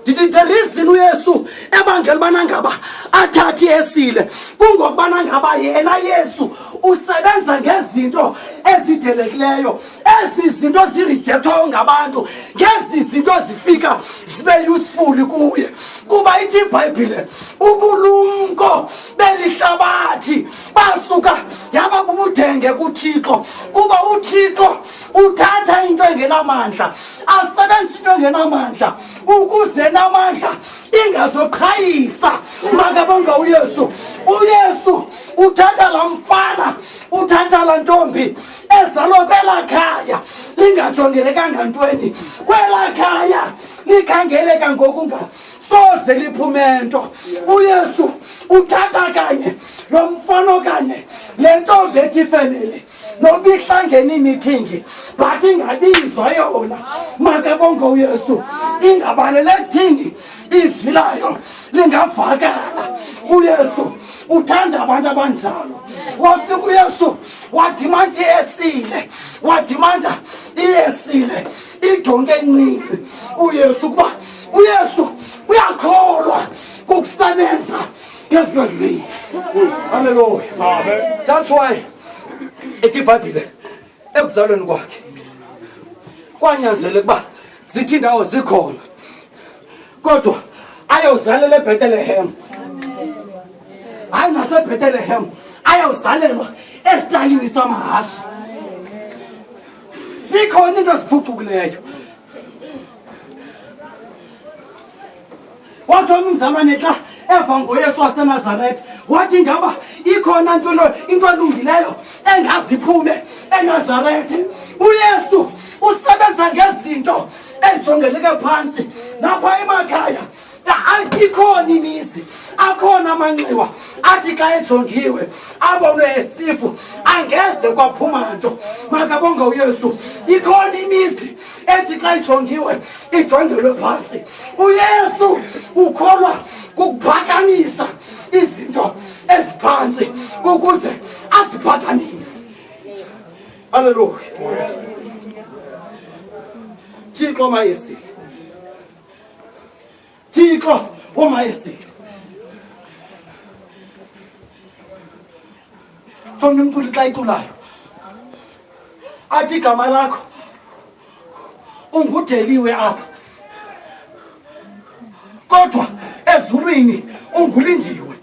Ndithi the reason uYesu ebangela bana ngaba athathi esile kungokubana ngaba yena Yesu usebenza ngezinto ezidelekileyo, ezi zinto zirejectwa ngabantu, ngezi zinto zifika zibe useful kuye. Kuba ithi iBhayibhile ubulumko belihlabathi basuka yaba bubudenge kuThixo, kuba uThixo uthatha into engenamandla asebenzisa into engenamandla ukuze namandla ingazoqhayisa. Makabonga uYesu. uYesu uthatha la mfana, uthatha la ntombi ezalwa kwela khaya lingajongelekanga ntweni, kwela khaya likhangeleka ngokunga soze liphumento. uYesu uthatha kanye lo mfana kanye le ntombi ethi family noba ihlangene imithingi but ingabizwa yona. Makabonga uYesu, ingabalelekithini izwi layo lingavakala. uYesu uthanda abantu abanjalo. Wafika uYesu wadimanda iyesile, wadimanda iyesile idonke encinci. uYesu kuba uYesu uyakholwa kukusebenza ngezinto ezininzi. Hallelujah. Amen. That's why ethi iBhayibhile ekuzalweni kwakhe kwanyanzeleka ukuba zithi indawo zikhona kodwa ayawuzalela eBethlehem. Hayi naseBethlehem ayawuzalelwa esitalini samahashe. Zikhona into eziphucukileyo. Wathi umzalwane xa eva ngoYesu waseNazaretha wathi ngaba ikhona into elungileyo engaziphume eNazaretha. uYesu usebenza ngezinto ezijongeleke phansi napha emakhaya. Ikhona imizi, akhona amanxiwa athi xa ejongiwe abonwe esifu angeze kwaphuma nto. Makabonga uYesu. Ikhona imizi ethi xa ijongiwe ijongelwe phansi. uYesu ukholwa kukuphakamisa izinto eziphansi ukuze aziphakamise. Hallelujah. Thixo mayesile, Thixo omayesile. Thona umculi xa iculayo athi igama lakho ungudeliwe apha kodwa ezulwini ungulindiwe.